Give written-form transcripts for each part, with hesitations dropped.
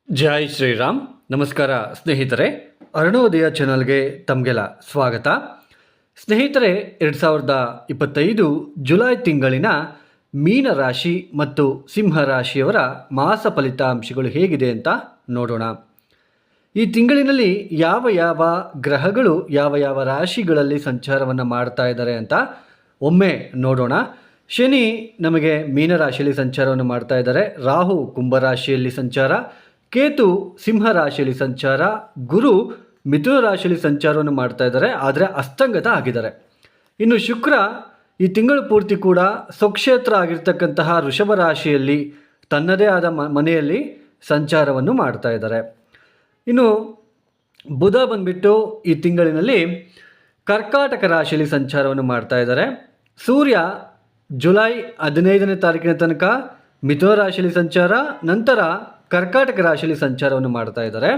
ಜೈ ಶ್ರೀರಾಮ್. ನಮಸ್ಕಾರ ಸ್ನೇಹಿತರೆ, ಅರುಣೋದಯ ಚಾನಲ್ಗೆ ತಮಗೆಲ್ಲ ಸ್ವಾಗತ. ಸ್ನೇಹಿತರೆ, 2025 ಜುಲೈ ತಿಂಗಳಿನ ಮೀನ ರಾಶಿ ಮತ್ತು ಸಿಂಹ ರಾಶಿಯವರ ಮಾಸ ಫಲಿತಾಂಶಗಳು ಹೇಗಿದೆ ಅಂತ ನೋಡೋಣ. ಈ ತಿಂಗಳಿನಲ್ಲಿ ಯಾವ ಯಾವ ಗ್ರಹಗಳು ಯಾವ ಯಾವ ರಾಶಿಗಳಲ್ಲಿ ಸಂಚಾರವನ್ನು ಮಾಡ್ತಾ ಇದ್ದಾರೆ ಅಂತ ಒಮ್ಮೆ ನೋಡೋಣ. ಶನಿ ನಮಗೆ ಮೀನರಾಶಿಯಲ್ಲಿ ಸಂಚಾರವನ್ನು ಮಾಡ್ತಾ ಇದ್ದಾರೆ, ರಾಹು ಕುಂಭರಾಶಿಯಲ್ಲಿ ಸಂಚಾರ, ಕೇತು ಸಿಂಹ ರಾಶಿಯಲ್ಲಿ ಸಂಚಾರ, ಗುರು ಮಿಥುನ ರಾಶಿಯಲ್ಲಿ ಸಂಚಾರವನ್ನು ಮಾಡ್ತಾ ಇದ್ದಾರೆ, ಆದರೆ ಅಸ್ತಂಗತ ಆಗಿದ್ದಾರೆ. ಇನ್ನು ಶುಕ್ರ ಈ ತಿಂಗಳು ಪೂರ್ತಿ ಕೂಡ ಸ್ವಕ್ಷೇತ್ರ ಆಗಿರ್ತಕ್ಕಂತಹ ವೃಷಭ ರಾಶಿಯಲ್ಲಿ ತನ್ನದೇ ಆದ ಮನೆಯಲ್ಲಿ ಸಂಚಾರವನ್ನು ಮಾಡ್ತಾ ಇದ್ದಾರೆ. ಇನ್ನು ಬುಧ ಬಂದ್ಬಿಟ್ಟು ಈ ತಿಂಗಳಿನಲ್ಲಿ ಕರ್ಕಾಟಕ ರಾಶಿಯಲ್ಲಿ ಸಂಚಾರವನ್ನು ಮಾಡ್ತಾ ಇದ್ದಾರೆ. ಸೂರ್ಯ ಜುಲೈ 15ನೇ ತಾರೀಕಿನ ತನಕ ಮಿಥುನ ರಾಶಿಯಲ್ಲಿ ಸಂಚಾರ, ನಂತರ ಕರ್ಕಾಟಕ ರಾಶಿಯಲ್ಲಿ ಸಂಚಾರವನ್ನು ಮಾಡ್ತಾ ಇದ್ದಾರೆ.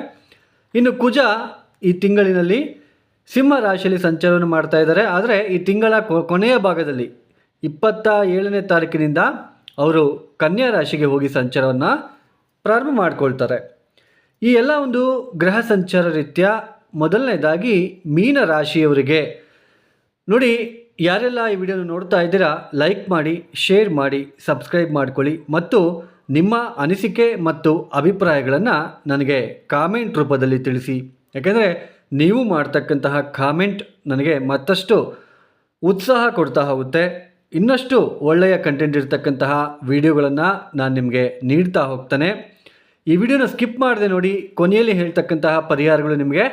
ಇನ್ನು ಕುಜ ಈ ತಿಂಗಳಿನಲ್ಲಿ ಸಿಂಹ ರಾಶಿಯಲ್ಲಿ ಸಂಚಾರವನ್ನು ಮಾಡ್ತಾ ಇದ್ದಾರೆ, ಆದರೆ ಈ ತಿಂಗಳ ಕೊನೆಯ ಭಾಗದಲ್ಲಿ 27ನೇ ತಾರೀಕಿನಿಂದ ಅವರು ಕನ್ಯಾ ರಾಶಿಗೆ ಹೋಗಿ ಸಂಚಾರವನ್ನು ಪ್ರಾರಂಭ ಮಾಡಿಕೊಳ್ತಾರೆ. ಈ ಎಲ್ಲ ಒಂದು ಗ್ರಹ ಸಂಚಾರ ರೀತ್ಯ ಮೊದಲನೇದಾಗಿ ಮೀನ ರಾಶಿಯವರಿಗೆ ನೋಡಿ, ಯಾರೆಲ್ಲ ಈ ವಿಡಿಯೋನ ನೋಡ್ತಾ ಇದ್ದೀರಾ ಲೈಕ್ ಮಾಡಿ, ಶೇರ್ ಮಾಡಿ, ಸಬ್ಸ್ಕ್ರೈಬ್ ಮಾಡ್ಕೊಳ್ಳಿ ಮತ್ತು ನಿಮ್ಮ ಅನಿಸಿಕೆ ಮತ್ತು ಅಭಿಪ್ರಾಯಗಳನ್ನು ನನಗೆ ಕಾಮೆಂಟ್ ರೂಪದಲ್ಲಿ ತಿಳಿಸಿ. ಯಾಕೆಂದರೆ ನೀವು ಮಾಡ್ತಕ್ಕಂತಹ ಕಾಮೆಂಟ್ ನನಗೆ ಮತ್ತಷ್ಟು ಉತ್ಸಾಹ ಕೊಡ್ತಾ ಹೋಗುತ್ತೆ. ಇನ್ನಷ್ಟು ಒಳ್ಳೆಯ ಕಂಟೆಂಟ್ ಇರತಕ್ಕಂತಹ ವಿಡಿಯೋಗಳನ್ನು ನಾನು ನಿಮಗೆ ನೀಡ್ತಾ ಹೋಗ್ತಾನೆ. ಈ ವಿಡಿಯೋನ ಸ್ಕಿಪ್ ಮಾಡದೆ ನೋಡಿ, ಕೊನೆಯಲ್ಲಿ ಹೇಳ್ತಕ್ಕಂತಹ ಪರಿಹಾರಗಳು ನಿಮಗೆ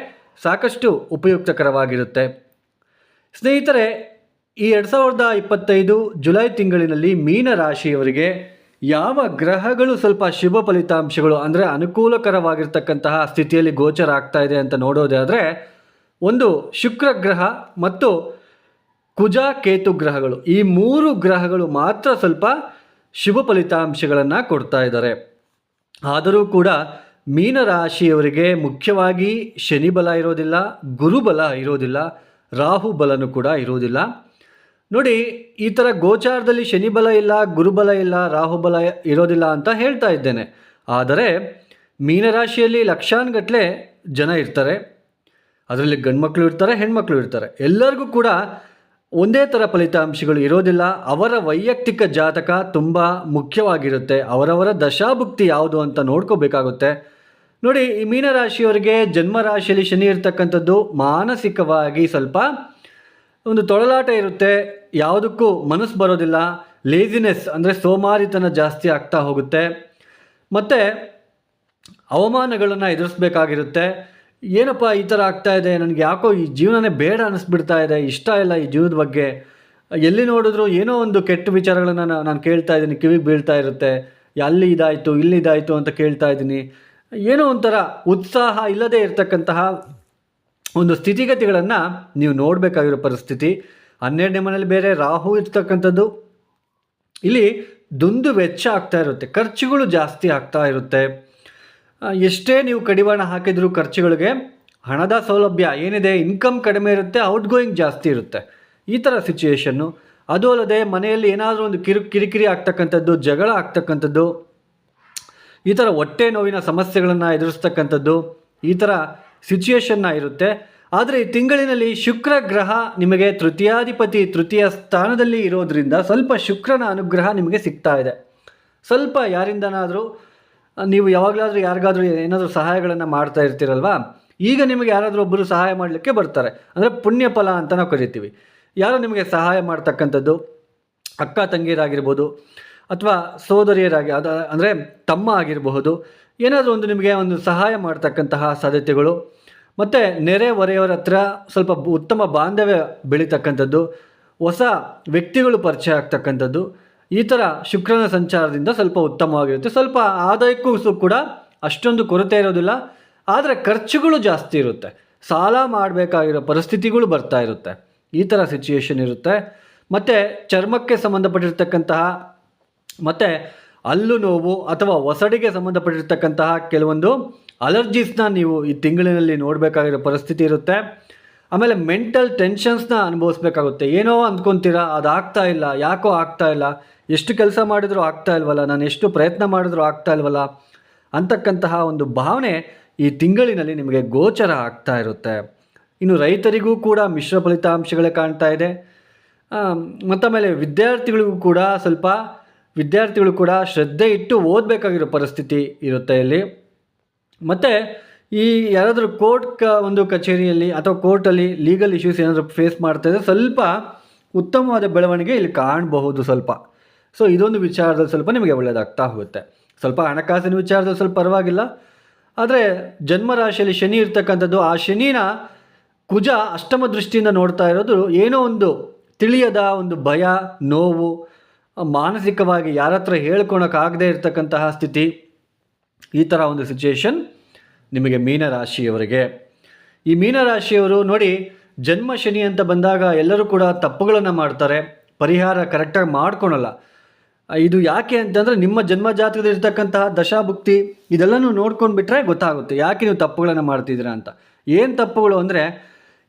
ಸಾಕಷ್ಟು ಉಪಯುಕ್ತಕರವಾಗಿರುತ್ತೆ. ಸ್ನೇಹಿತರೆ, ಈ 2025 ಜುಲೈ ತಿಂಗಳಿನಲ್ಲಿ ಮೀನ ರಾಶಿಯವರಿಗೆ ಯಾವ ಗ್ರಹಗಳು ಸ್ವಲ್ಪ ಶುಭ ಫಲಿತಾಂಶಗಳು ಅಂದರೆ ಅನುಕೂಲಕರವಾಗಿರ್ತಕ್ಕಂತಹ ಸ್ಥಿತಿಯಲ್ಲಿ ಗೋಚರ ಆಗ್ತಾ ಇದೆ ಅಂತ ನೋಡೋದಾದರೆ, ಒಂದು ಶುಕ್ರ ಗ್ರಹ ಮತ್ತು ಕುಜ ಕೇತು ಗ್ರಹಗಳು, ಈ ಮೂರು ಗ್ರಹಗಳು ಮಾತ್ರ ಸ್ವಲ್ಪ ಶುಭ ಫಲಿತಾಂಶಗಳನ್ನು ಕೊಡ್ತಾ ಇದ್ದಾರೆ. ಆದರೂ ಕೂಡ ಮೀನರಾಶಿಯವರಿಗೆ ಮುಖ್ಯವಾಗಿ ಶನಿ ಬಲ ಇರೋದಿಲ್ಲ, ಗುರುಬಲ ಇರೋದಿಲ್ಲ, ರಾಹು ಬಲನೂ ಕೂಡ ಇರೋದಿಲ್ಲ. ನೋಡಿ, ಈ ಥರ ಗೋಚಾರದಲ್ಲಿ ಶನಿ ಬಲ ಇಲ್ಲ, ಗುರುಬಲ ಇಲ್ಲ, ರಾಹುಬಲ ಇರೋದಿಲ್ಲ ಅಂತ ಹೇಳ್ತಾ ಇದ್ದೇನೆ. ಆದರೆ ಮೀನರಾಶಿಯಲ್ಲಿ ಲಕ್ಷಾನುಗಟ್ಟಲೆ ಜನ ಇರ್ತಾರೆ, ಅದರಲ್ಲಿ ಗಂಡ್ಮಕ್ಳು ಇರ್ತಾರೆ, ಹೆಣ್ಮಕ್ಳು ಇರ್ತಾರೆ. ಎಲ್ಲರಿಗೂ ಕೂಡ ಒಂದೇ ಥರ ಫಲಿತಾಂಶಗಳು ಇರೋದಿಲ್ಲ. ಅವರ ವೈಯಕ್ತಿಕ ಜಾತಕ ತುಂಬ ಮುಖ್ಯವಾಗಿರುತ್ತೆ. ಅವರವರ ದಶಾಭುಕ್ತಿ ಯಾವುದು ಅಂತ ನೋಡ್ಕೋಬೇಕಾಗುತ್ತೆ. ನೋಡಿ, ಈ ಮೀನರಾಶಿಯವರಿಗೆ ಜನ್ಮ ರಾಶಿಯಲ್ಲಿ ಶನಿ ಇರ್ತಕ್ಕಂಥದ್ದು ಮಾನಸಿಕವಾಗಿ ಸ್ವಲ್ಪ ಒಂದು ತೊಳಲಾಟ ಇರುತ್ತೆ, ಯಾವುದಕ್ಕೂ ಮನಸ್ಸು ಬರೋದಿಲ್ಲ, ಲೇಜಿನೆಸ್ ಅಂದರೆ ಸೋಮಾರಿತನ ಜಾಸ್ತಿ ಆಗ್ತಾ ಹೋಗುತ್ತೆ, ಮತ್ತು ಅವಮಾನಗಳನ್ನು ಎದುರಿಸ್ಬೇಕಾಗಿರುತ್ತೆ. ಏನಪ್ಪ ಈ ಥರ ಆಗ್ತಾ ಇದೆ, ನನಗೆ ಯಾಕೋ ಈ ಜೀವನನೇ ಬೇಡ ಅನ್ನಿಸ್ಬಿಡ್ತಾ ಇದೆ, ಇಷ್ಟ ಇಲ್ಲ ಈ ಜೀವನದ ಬಗ್ಗೆ, ಎಲ್ಲಿ ನೋಡಿದ್ರು ಏನೋ ಒಂದು ಕೆಟ್ಟ ವಿಚಾರಗಳನ್ನು ನಾನು ಕೇಳ್ತಾ ಇದ್ದೀನಿ, ಕಿವಿಗೆ ಬೀಳ್ತಾ ಇರುತ್ತೆ, ಅಲ್ಲಿ ಇದಾಯಿತು ಇಲ್ಲಿ ಇದಾಯಿತು ಅಂತ ಕೇಳ್ತಾ ಇದ್ದೀನಿ. ಏನೋ ಒಂಥರ ಉತ್ಸಾಹ ಇಲ್ಲದೆ ಇರತಕ್ಕಂತಹ ಒಂದು ಸ್ಥಿತಿಗತಿಗಳನ್ನು ನೀವು ನೋಡಬೇಕಾಗಿರೋ ಪರಿಸ್ಥಿತಿ. 12ನೇ ಮನೇಲಿ ಬೇರೆ ರಾಹು ಇರ್ತಕ್ಕಂಥದ್ದು, ಇಲ್ಲಿ ದುಂದು ವೆಚ್ಚ ಆಗ್ತಾ ಇರುತ್ತೆ, ಖರ್ಚುಗಳು ಜಾಸ್ತಿ ಆಗ್ತಾ ಇರುತ್ತೆ. ಎಷ್ಟೇ ನೀವು ಕಡಿವಾಣ ಹಾಕಿದರೂ ಖರ್ಚುಗಳಿಗೆ ಹಣದ ಸೌಲಭ್ಯ ಏನಿದೆ, ಇನ್ಕಮ್ ಕಡಿಮೆ ಇರುತ್ತೆ, ಔಟ್ಗೋಯಿಂಗ್ ಜಾಸ್ತಿ ಇರುತ್ತೆ. ಈ ಥರ ಸಿಚುಯೇಷನ್ನು. ಅದು ಅಲ್ಲದೆ ಮನೆಯಲ್ಲಿ ಏನಾದರೂ ಒಂದು ಕಿರಿಕಿರಿ ಆಗ್ತಕ್ಕಂಥದ್ದು, ಜಗಳ ಆಗ್ತಕ್ಕಂಥದ್ದು, ಈ ಥರ ಹೊಟ್ಟೆ ನೋವಿನ ಸಮಸ್ಯೆಗಳನ್ನು ಎದುರಿಸ್ತಕ್ಕಂಥದ್ದು, ಈ ಥರ ಸಿಚುಯೇಷನ್ನ ಇರುತ್ತೆ. ಆದರೆ ಈ ತಿಂಗಳಿನಲ್ಲಿ ಶುಕ್ರ ಗ್ರಹ ನಿಮಗೆ ತೃತೀಯ ಸ್ಥಾನದಲ್ಲಿ ಇರೋದ್ರಿಂದ ಸ್ವಲ್ಪ ಶುಕ್ರನ ಅನುಗ್ರಹ ನಿಮಗೆ ಸಿಗ್ತಾ ಇದೆ. ಸ್ವಲ್ಪ ಯಾರಿಂದನಾದರೂ ನೀವು ಯಾವಾಗಲಾದರೂ ಯಾರಿಗಾದರೂ ಏನಾದರೂ ಸಹಾಯಗಳನ್ನು ಮಾಡ್ತಾ ಇರ್ತೀರಲ್ವ, ಈಗ ನಿಮಗೆ ಯಾರಾದರೂ ಒಬ್ಬರು ಸಹಾಯ ಮಾಡಲಿಕ್ಕೆ ಬರ್ತಾರೆ, ಅಂದರೆ ಪುಣ್ಯ ಫಲ ಅಂತ ನಾವು ಕರಿತೀವಿ. ಯಾರೋ ನಿಮಗೆ ಸಹಾಯ ಮಾಡ್ತಕ್ಕಂಥದ್ದು, ಅಕ್ಕ ತಂಗಿಯರಾಗಿರ್ಬೋದು ಅಥವಾ ಸೋದರಿಯರಾಗಿ ಅಂದರೆ ತಮ್ಮ ಆಗಿರಬಹುದು, ಏನಾದರೂ ಒಂದು ನಿಮಗೆ ಒಂದು ಸಹಾಯ ಮಾಡ್ತಕ್ಕಂತಹ ಸಾಧ್ಯತೆಗಳು, ಮತ್ತು ನೆರೆ ಹೊರೆಯವರ ಹತ್ರ ಸ್ವಲ್ಪ ಉತ್ತಮ ಬಾಂಧವ್ಯ ಬೆಳೀತಕ್ಕಂಥದ್ದು, ಹೊಸ ವ್ಯಕ್ತಿಗಳು ಪರಿಚಯ ಆಗ್ತಕ್ಕಂಥದ್ದು, ಈ ಥರ ಶುಕ್ರನ ಸಂಚಾರದಿಂದ ಸ್ವಲ್ಪ ಉತ್ತಮವಾಗಿರುತ್ತೆ. ಸ್ವಲ್ಪ ಆದಾಯಕ್ಕೂ ಕೂಡ ಅಷ್ಟೊಂದು ಕೊರತೆ ಇರೋದಿಲ್ಲ, ಆದರೆ ಖರ್ಚುಗಳು ಜಾಸ್ತಿ ಇರುತ್ತೆ, ಸಾಲ ಮಾಡಬೇಕಾಗಿರೋ ಪರಿಸ್ಥಿತಿಗಳು ಬರ್ತಾ ಇರುತ್ತೆ. ಈ ಥರ ಸಿಚುಯೇಷನ್ ಇರುತ್ತೆ. ಮತ್ತು ಚರ್ಮಕ್ಕೆ ಸಂಬಂಧಪಟ್ಟಿರ್ತಕ್ಕಂತಹ ಮತ್ತು ಹಲ್ಲು ನೋವು ಅಥವಾ ಒಸಡಿಗೆ ಸಂಬಂಧಪಟ್ಟಿರ್ತಕ್ಕಂತಹ ಕೆಲವೊಂದು ಅಲರ್ಜೀಸ್ನ ನೀವು ಈ ತಿಂಗಳಿನಲ್ಲಿ ನೋಡಬೇಕಾಗಿರೋ ಪರಿಸ್ಥಿತಿ ಇರುತ್ತೆ. ಆಮೇಲೆ ಮೆಂಟಲ್ ಟೆನ್ಷನ್ಸ್ನ ಅನುಭವಿಸ್ಬೇಕಾಗುತ್ತೆ. ಏನೋ ಅಂದ್ಕೊತೀರಾ, ಅದು ಆಗ್ತಾ ಇಲ್ಲ, ಯಾಕೋ ಆಗ್ತಾ ಇಲ್ಲ, ಎಷ್ಟು ಕೆಲಸ ಮಾಡಿದರೂ ಆಗ್ತಾ ಇಲ್ವಲ್ಲ, ನಾನು ಎಷ್ಟು ಪ್ರಯತ್ನ ಮಾಡಿದ್ರೂ ಆಗ್ತಾ ಇಲ್ವಲ್ಲ, ಅಂತಕ್ಕಂತಹ ಒಂದು ಭಾವನೆ ಈ ತಿಂಗಳಿನಲ್ಲಿ ನಿಮಗೆ ಗೋಚರ ಆಗ್ತಾ ಇರುತ್ತೆ. ಇನ್ನು ರೈತರಿಗೂ ಕೂಡ ಮಿಶ್ರ ಫಲಿತಾಂಶಗಳೇ ಕಾಣ್ತಾ ಇದೆ. ಮತ್ತಾಮೇಲೆ ವಿದ್ಯಾರ್ಥಿಗಳು ಕೂಡ ಶ್ರದ್ಧೆ ಇಟ್ಟು ಓದಬೇಕಾಗಿರೋ ಪರಿಸ್ಥಿತಿ ಇರುತ್ತೆ ಇಲ್ಲಿ. ಮತ್ತು ಈ ಯಾರಾದರೂ ಒಂದು ಕಚೇರಿಯಲ್ಲಿ ಅಥವಾ ಕೋರ್ಟಲ್ಲಿ ಲೀಗಲ್ ಇಶ್ಯೂಸ್ ಏನಾದರೂ ಫೇಸ್ ಮಾಡ್ತಾ ಇದ್ದರೆ ಸ್ವಲ್ಪ ಉತ್ತಮವಾದ ಬೆಳವಣಿಗೆ ಇಲ್ಲಿ ಕಾಣಬಹುದು ಸ್ವಲ್ಪ. ಸೊ ಇದೊಂದು ವಿಚಾರದಲ್ಲಿ ಸ್ವಲ್ಪ ನಿಮಗೆ ಒಳ್ಳೆಯದಾಗ್ತಾ ಹೋಗುತ್ತೆ. ಸ್ವಲ್ಪ ಹಣಕಾಸಿನ ವಿಚಾರದಲ್ಲಿ ಸ್ವಲ್ಪ ಪರವಾಗಿಲ್ಲ. ಆದರೆ ಜನ್ಮರಾಶಿಯಲ್ಲಿ ಶನಿ ಇರ್ತಕ್ಕಂಥದ್ದು, ಆ ಶನಿನ ಕುಜ ಅಷ್ಟಮ ದೃಷ್ಟಿಯಿಂದ ನೋಡ್ತಾ ಇರೋದು ಏನೋ ಒಂದು ತಿಳಿಯದ ಒಂದು ಭಯ, ನೋವು, ಮಾನಸಿಕವಾಗಿ ಯಾರ ಹತ್ರ ಹೇಳ್ಕೊಳಕ್ಕಾಗದೇ ಇರತಕ್ಕಂತಹ ಸ್ಥಿತಿ, ಈ ಥರ ಒಂದು ಸಿಚುಯೇಷನ್ ನಿಮಗೆ ಮೀನರಾಶಿಯವರಿಗೆ. ಈ ಮೀನರಾಶಿಯವರು ನೋಡಿ, ಜನ್ಮ ಶನಿ ಅಂತ ಬಂದಾಗ ಎಲ್ಲರೂ ಕೂಡ ತಪ್ಪುಗಳನ್ನು ಮಾಡ್ತಾರೆ, ಪರಿಹಾರ ಕರೆಕ್ಟಾಗಿ ಮಾಡ್ಕೊಳಲ್ಲ. ಇದು ಯಾಕೆ ಅಂತಂದರೆ ನಿಮ್ಮ ಜನ್ಮ ಜಾತಕದಲ್ಲಿರ್ತಕ್ಕಂತಹ ದಶಾಭುಕ್ತಿ ಇದೆಲ್ಲನೂ ನೋಡ್ಕೊಂಡು ಬಿಟ್ಟರೆ ಗೊತ್ತಾಗುತ್ತೆ ಯಾಕೆ ನೀವು ತಪ್ಪುಗಳನ್ನು ಮಾಡ್ತಿದ್ದೀರಾ ಅಂತ. ಏನು ತಪ್ಪುಗಳು ಅಂದರೆ,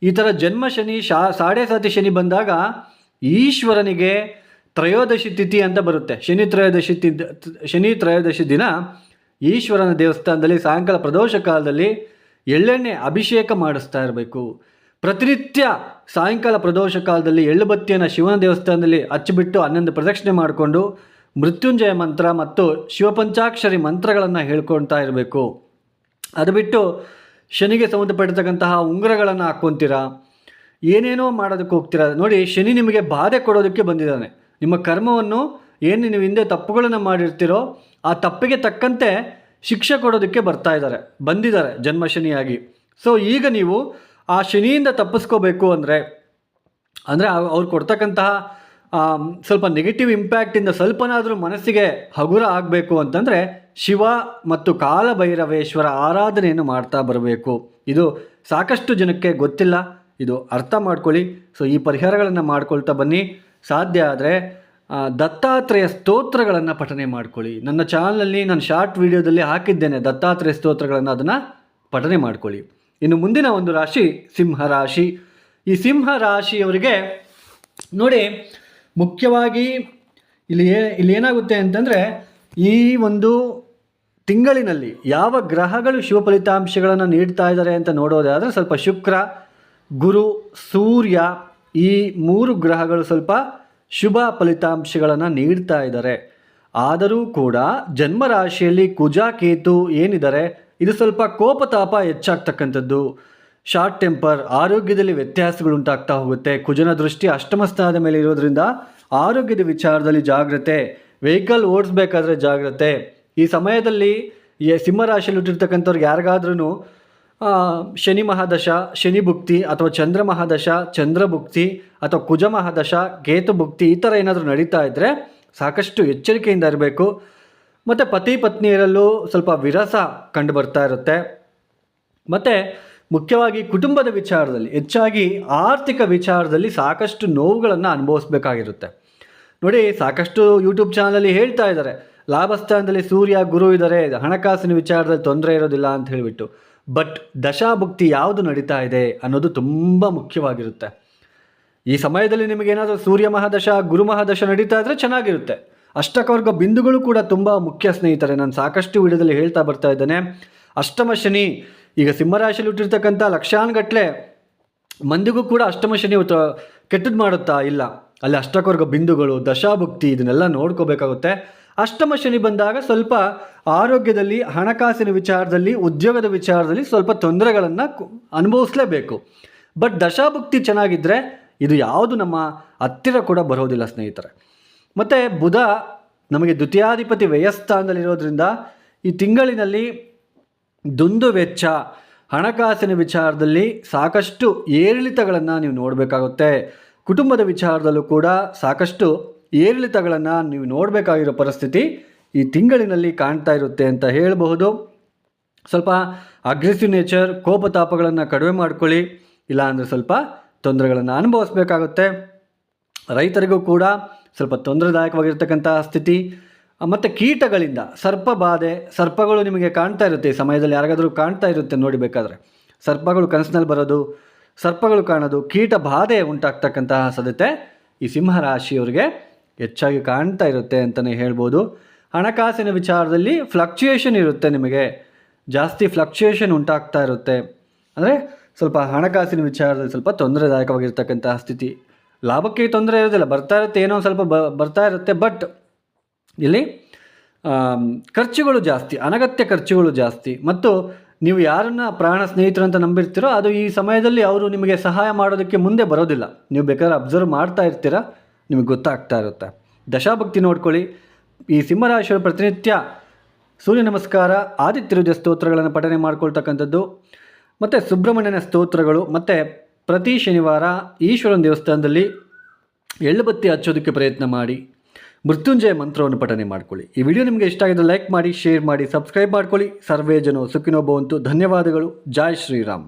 ಈ ಥರ ಜನ್ಮ ಶನಿ ಸಾಡೆ ಸಾತಿ ಶನಿ ಬಂದಾಗ ಈಶ್ವರನಿಗೆ ತ್ರಯೋದಶಿ ತಿಥಿ ಅಂತ ಬರುತ್ತೆ. ಶನಿ ತ್ರಯೋದಶಿ ದಿನ ಈಶ್ವರನ ದೇವಸ್ಥಾನದಲ್ಲಿ ಸಾಯಂಕಾಲ ಪ್ರದೋಷ ಕಾಲದಲ್ಲಿ ಎಳ್ಳೆಣ್ಣೆ ಅಭಿಷೇಕ ಮಾಡಿಸ್ತಾ ಇರಬೇಕು. ಪ್ರತಿನಿತ್ಯ ಸಾಯಂಕಾಲ ಪ್ರದೋಷ ಕಾಲದಲ್ಲಿ ಎಳ್ಳು ಬತ್ತಿಯನ್ನು ಶಿವನ ದೇವಸ್ಥಾನದಲ್ಲಿ ಹಚ್ಚಿಬಿಟ್ಟು 11 ಪ್ರದಕ್ಷಿಣೆ ಮಾಡಿಕೊಂಡು ಮೃತ್ಯುಂಜಯ ಮಂತ್ರ ಮತ್ತು ಶಿವಪಂಚಾಕ್ಷರಿ ಮಂತ್ರಗಳನ್ನು ಹೇಳ್ಕೊಳ್ತಾ ಇರಬೇಕು. ಅದು ಬಿಟ್ಟು ಶನಿಗೆ ಸಂಬಂಧಪಟ್ಟಿರ್ತಕ್ಕಂತಹ ಉಂಗುರಗಳನ್ನು ಹಾಕ್ಕೊತೀರಾ, ಏನೇನೋ ಮಾಡೋದಕ್ಕೆ ಹೋಗ್ತೀರಾ. ನೋಡಿ, ಶನಿ ನಿಮಗೆ ಬಾಧೆ ಕೊಡೋದಕ್ಕೆ ಬಂದಿದ್ದಾನೆ. ನಿಮ್ಮ ಕರ್ಮವನ್ನು ಏನು ನೀವು ಹಿಂದೆ ತಪ್ಪುಗಳನ್ನು ಮಾಡಿರ್ತೀರೋ ಆ ತಪ್ಪಿಗೆ ತಕ್ಕಂತೆ ಶಿಕ್ಷೆ ಕೊಡೋದಕ್ಕೆ ಬಂದಿದ್ದಾರೆ ಜನ್ಮ ಶನಿಯಾಗಿ. ಸೊ ಈಗ ನೀವು ಆ ಶನಿಯಿಂದ ತಪ್ಪಿಸ್ಕೋಬೇಕು ಅಂದರೆ ಅವ್ರು ಕೊಡ್ತಕ್ಕಂತಹ ಸ್ವಲ್ಪ ನೆಗೆಟಿವ್ ಇಂಪ್ಯಾಕ್ಟಿಂದ ಸ್ವಲ್ಪನಾದರೂ ಮನಸ್ಸಿಗೆ ಹಗುರ ಆಗಬೇಕು ಅಂತಂದರೆ ಶಿವ ಮತ್ತು ಕಾಲಭೈರವೇಶ್ವರ ಆರಾಧನೆಯನ್ನು ಮಾಡ್ತಾ ಬರಬೇಕು. ಇದು ಸಾಕಷ್ಟು ಜನಕ್ಕೆ ಗೊತ್ತಿಲ್ಲ, ಇದು ಅರ್ಥ ಮಾಡ್ಕೊಳ್ಳಿ. ಸೊ ಈ ಪರಿಹಾರಗಳನ್ನು ಮಾಡ್ಕೊಳ್ತಾ ಬನ್ನಿ. ಸಾಧ್ಯ ಆದರೆ ದತ್ತಾತ್ರೇಯ ಸ್ತೋತ್ರಗಳನ್ನು ಪಠನೆ ಮಾಡ್ಕೊಳ್ಳಿ. ನನ್ನ ಚಾನಲಲ್ಲಿ ನಾನು ಶಾರ್ಟ್ ವಿಡಿಯೋದಲ್ಲಿ ಹಾಕಿದ್ದೇನೆ ದತ್ತಾತ್ರೇಯ ಸ್ತೋತ್ರಗಳನ್ನು, ಅದನ್ನು ಪಠನೆ ಮಾಡ್ಕೊಳ್ಳಿ. ಇನ್ನು ಮುಂದಿನ ಒಂದು ರಾಶಿ ಸಿಂಹರಾಶಿ. ಈ ಸಿಂಹರಾಶಿಯವರಿಗೆ ನೋಡಿ, ಮುಖ್ಯವಾಗಿ ಇಲ್ಲಿ ಏನಾಗುತ್ತೆ ಅಂತಂದರೆ, ಈ ಒಂದು ತಿಂಗಳಿನಲ್ಲಿ ಯಾವ ಗ್ರಹಗಳು ಶುಭ ಫಲಿತಾಂಶಗಳನ್ನು ನೀಡ್ತಾ ಇದ್ದಾರೆ ಅಂತ ನೋಡೋದಾದರೆ ಸ್ವಲ್ಪ ಶುಕ್ರ, ಗುರು, ಸೂರ್ಯ ಈ 3 ಗ್ರಹಗಳು ಸ್ವಲ್ಪ ಶುಭ ಫಲಿತಾಂಶಗಳನ್ನು ನೀಡ್ತಾ ಇದ್ದಾರೆ. ಆದರೂ ಕೂಡ ಜನ್ಮರಾಶಿಯಲ್ಲಿ ಕುಜ, ಕೇತು ಏನಿದ್ದಾರೆ ಇದು ಸ್ವಲ್ಪ ಕೋಪತಾಪ ಹೆಚ್ಚಾಗ್ತಕ್ಕಂಥದ್ದು, ಶಾರ್ಟ್ ಟೆಂಪರ್, ಆರೋಗ್ಯದಲ್ಲಿ ವ್ಯತ್ಯಾಸಗಳುಂಟಾಗ್ತಾ ಹೋಗುತ್ತೆ. ಕುಜನ ದೃಷ್ಟಿ ಅಷ್ಟಮ ಸ್ಥಾನದ ಮೇಲೆ ಇರೋದ್ರಿಂದ ಆರೋಗ್ಯದ ವಿಚಾರದಲ್ಲಿ ಜಾಗ್ರತೆ, ವೆಹಿಕಲ್ ಓಡಿಸ್ಬೇಕಾದ್ರೆ ಜಾಗ್ರತೆ. ಈ ಸಮಯದಲ್ಲಿ ಸಿಂಹರಾಶಿಯಲ್ಲಿ ಹುಟ್ಟಿರ್ತಕ್ಕಂಥವ್ರಿಗೆ ಯಾರಿಗಾದ್ರೂ ಶನಿ ಮಹಾದಶ, ಶನಿ ಭುಕ್ತಿ ಅಥವಾ ಚಂದ್ರ ಮಹಾದಶ, ಚಂದ್ರ ಭುಕ್ತಿ ಅಥವಾ ಕುಜ ಮಹಾದಶ, ಕೇತು ಭುಕ್ತಿ ಈ ಥರ ಏನಾದರೂ ನಡೀತಾ ಇದ್ದರೆ ಸಾಕಷ್ಟು ಎಚ್ಚರಿಕೆಯಿಂದ ಇರಬೇಕು. ಮತ್ತು ಪತಿ ಪತ್ನಿಯರಲ್ಲೂ ಸ್ವಲ್ಪ ವಿರಸ ಕಂಡು ಬರ್ತಾ ಇರುತ್ತೆ. ಮತ್ತು ಮುಖ್ಯವಾಗಿ ಕುಟುಂಬದ ವಿಚಾರದಲ್ಲಿ, ಹೆಚ್ಚಾಗಿ ಆರ್ಥಿಕ ವಿಚಾರದಲ್ಲಿ ಸಾಕಷ್ಟು ನೋವುಗಳನ್ನು ಅನುಭವಿಸ್ಬೇಕಾಗಿರುತ್ತೆ. ನೋಡಿ, ಸಾಕಷ್ಟು ಯೂಟ್ಯೂಬ್ ಚಾನಲಲ್ಲಿ ಹೇಳ್ತಾ ಇದ್ದಾರೆ ಲಾಭಸ್ಥಾನದಲ್ಲಿ ಸೂರ್ಯ, ಗುರು ಇದ್ದಾರೆ, ಹಣಕಾಸಿನ ವಿಚಾರದಲ್ಲಿ ತೊಂದರೆ ಇರೋದಿಲ್ಲ ಅಂತ ಹೇಳಿಬಿಟ್ಟು. ಬಟ್ ದಶಾಭುಕ್ತಿ ಯಾವುದು ನಡೀತಾ ಇದೆ ಅನ್ನೋದು ತುಂಬ ಮುಖ್ಯವಾಗಿರುತ್ತೆ. ಈ ಸಮಯದಲ್ಲಿ ನಿಮಗೇನಾದರೂ ಸೂರ್ಯ ಮಹಾದಶ, ಗುರು ಮಹಾದಶ ನಡೀತಾ ಇದ್ದರೆ ಚೆನ್ನಾಗಿರುತ್ತೆ. ಅಷ್ಟಕವರ್ಗ ಬಿಂದುಗಳು ಕೂಡ ತುಂಬ ಮುಖ್ಯ ಸ್ನೇಹಿತರೆ. ನಾನು ಸಾಕಷ್ಟು ವಿಡಿಯೋದಲ್ಲಿ ಹೇಳ್ತಾ ಬರ್ತಾ ಇದ್ದೇನೆ. ಅಷ್ಟಮ ಶನಿ ಈಗ ಸಿಂಹರಾಶಿಯಲ್ಲಿ ಹುಟ್ಟಿರ್ತಕ್ಕಂಥ ಲಕ್ಷಾನುಗಟ್ಟಲೆ ಮಂದಿಗೂ ಕೂಡ ಅಷ್ಟಮ ಶನಿ ಕೆಟ್ಟದ್ದು ಮಾಡುತ್ತಾ ಇಲ್ಲ. ಅಲ್ಲಿ ಅಷ್ಟಕವರ್ಗ ಬಿಂದುಗಳು, ದಶಾಭುಕ್ತಿ ಇದನ್ನೆಲ್ಲ ನೋಡ್ಕೋಬೇಕಾಗುತ್ತೆ. ಅಷ್ಟಮ ಶನಿ ಬಂದಾಗ ಸ್ವಲ್ಪ ಆರೋಗ್ಯದಲ್ಲಿ, ಹಣಕಾಸಿನ ವಿಚಾರದಲ್ಲಿ, ಉದ್ಯೋಗದ ವಿಚಾರದಲ್ಲಿ ಸ್ವಲ್ಪ ತೊಂದರೆಗಳನ್ನು ಅನುಭವಿಸಲೇಬೇಕು. ಬಟ್ ದಶಾಭುಕ್ತಿ ಚೆನ್ನಾಗಿದ್ದರೆ ಇದು ಯಾವುದು ನಮ್ಮ ಹತ್ತಿರ ಕೂಡ ಬರೋದಿಲ್ಲ ಸ್ನೇಹಿತರೆ. ಮತ್ತು ಬುಧ ನಮಗೆ ದ್ವಿತೀಯಾಧಿಪತಿ ವ್ಯಯಸ್ಥಾನದಲ್ಲಿರೋದ್ರಿಂದ ಈ ತಿಂಗಳಿನಲ್ಲಿ ದುಂದು ವೆಚ್ಚ, ಹಣಕಾಸಿನ ವಿಚಾರದಲ್ಲಿ ಸಾಕಷ್ಟು ಏರಿಳಿತಗಳನ್ನು ನೀವು ನೋಡಬೇಕಾಗುತ್ತೆ. ಕುಟುಂಬದ ವಿಚಾರದಲ್ಲೂ ಕೂಡ ಸಾಕಷ್ಟು ಏರಿಳಿತಗಳನ್ನು ನೀವು ನೋಡಬೇಕಾಗಿರೋ ಪರಿಸ್ಥಿತಿ ಈ ತಿಂಗಳಿನಲ್ಲಿ ಕಾಣ್ತಾ ಇರುತ್ತೆ ಅಂತ ಹೇಳಬಹುದು. ಸ್ವಲ್ಪ ಅಗ್ರೆಸಿವ್ ನೇಚರ್, ಕೋಪತಾಪಗಳನ್ನು ಕಡಿಮೆ ಮಾಡ್ಕೊಳ್ಳಿ, ಇಲ್ಲಾಂದರೆ ಸ್ವಲ್ಪ ತೊಂದರೆಗಳನ್ನು ಅನುಭವಿಸ್ಬೇಕಾಗುತ್ತೆ. ರೈತರಿಗೂ ಕೂಡ ಸ್ವಲ್ಪ ತೊಂದರೆದಾಯಕವಾಗಿರ್ತಕ್ಕಂಥ ಸ್ಥಿತಿ. ಮತ್ತು ಕೀಟಗಳಿಂದ ಸರ್ಪಬಾಧೆ, ಸರ್ಪಗಳು ನಿಮಗೆ ಕಾಣ್ತಾ ಇರುತ್ತೆ ಈ ಸಮಯದಲ್ಲಿ, ಯಾರಿಗಾದರೂ ಕಾಣ್ತಾ ಇರುತ್ತೆ ನೋಡಿ, ಬೇಕಾದರೆ ಸರ್ಪಗಳು ಕನಸಿನಲ್ಲಿ ಬರೋದು, ಸರ್ಪಗಳು ಕಾಣೋದು, ಕೀಟ ಬಾಧೆ ಉಂಟಾಗ್ತಕ್ಕಂತಹ ಸಾಧ್ಯತೆ ಈ ಸಿಂಹರಾಶಿಯವರಿಗೆ ಹೆಚ್ಚಾಗಿ ಕಾಣ್ತಾ ಇರುತ್ತೆ ಅಂತಲೇ ಹೇಳ್ಬೋದು. ಹಣಕಾಸಿನ ವಿಚಾರದಲ್ಲಿ ಫ್ಲಕ್ಚುಯೇಷನ್ ಇರುತ್ತೆ, ನಿಮಗೆ ಜಾಸ್ತಿ ಫ್ಲಕ್ಚುಯೇಷನ್ ಉಂಟಾಗ್ತಾ ಇರುತ್ತೆ. ಅಂದರೆ ಸ್ವಲ್ಪ ಹಣಕಾಸಿನ ವಿಚಾರದಲ್ಲಿ ಸ್ವಲ್ಪ ತೊಂದರೆದಾಯಕವಾಗಿರ್ತಕ್ಕಂತಹ ಸ್ಥಿತಿ. ಲಾಭಕ್ಕೆ ತೊಂದರೆ ಇರೋದಿಲ್ಲ, ಬರ್ತಾ ಇರುತ್ತೆ, ಏನೋ ಸ್ವಲ್ಪ ಬರ್ತಾ ಇರುತ್ತೆ. ಬಟ್ ಇಲ್ಲಿ ಖರ್ಚುಗಳು ಜಾಸ್ತಿ, ಅನಗತ್ಯ ಖರ್ಚುಗಳು ಜಾಸ್ತಿ. ಮತ್ತು ನೀವು ಯಾರನ್ನು ಪ್ರಾಣ ಸ್ನೇಹಿತರು ಅಂತ ನಂಬಿರ್ತೀರೋ ಅದು ಈ ಸಮಯದಲ್ಲಿ ಅವರು ನಿಮಗೆ ಸಹಾಯ ಮಾಡೋದಕ್ಕೆ ಮುಂದೆ ಬರೋದಿಲ್ಲ. ನೀವು ಬೇಕಾದ್ರೆ ಅಬ್ಸರ್ವ್ ಮಾಡ್ತಾ ಇರ್ತೀರ, ನಿಮಗೆ ಗೊತ್ತಾಗ್ತಾ ಇರುತ್ತೆ. ದಶಾಭಕ್ತಿ ನೋಡ್ಕೊಳ್ಳಿ. ಈ ಸಿಂಹರಾಶಿಯವರು ಪ್ರತಿನಿತ್ಯ ಸೂರ್ಯ ನಮಸ್ಕಾರ, ಆದಿತ್ಯ ಹೃದಯ ಸ್ತೋತ್ರಗಳನ್ನು ಪಠನೆ ಮಾಡ್ಕೊಳ್ತಕ್ಕಂಥದ್ದು, ಮತ್ತು ಸುಬ್ರಹ್ಮಣ್ಯನ ಸ್ತೋತ್ರಗಳು, ಮತ್ತು ಪ್ರತಿ ಶನಿವಾರ ಈಶ್ವರನ ದೇವಸ್ಥಾನದಲ್ಲಿ ಎಳ್ಳುಬತ್ತಿ ಹಚ್ಚೋದಕ್ಕೆ ಪ್ರಯತ್ನ ಮಾಡಿ. ಮೃತ್ಯುಂಜಯ ಮಂತ್ರವನ್ನು ಪಠನೆ ಮಾಡ್ಕೊಳ್ಳಿ. ಈ ವಿಡಿಯೋ ನಿಮಗೆ ಇಷ್ಟ ಆಗಿದ್ರೆ ಲೈಕ್ ಮಾಡಿ, ಶೇರ್ ಮಾಡಿ, ಸಬ್ಸ್ಕ್ರೈಬ್ ಮಾಡ್ಕೊಳ್ಳಿ. ಸರ್ವೇ ಜನೋ ಸುಖಿನೋ ಭವಂತು. ಧನ್ಯವಾದಗಳು. ಜೈ ಶ್ರೀರಾಮ್.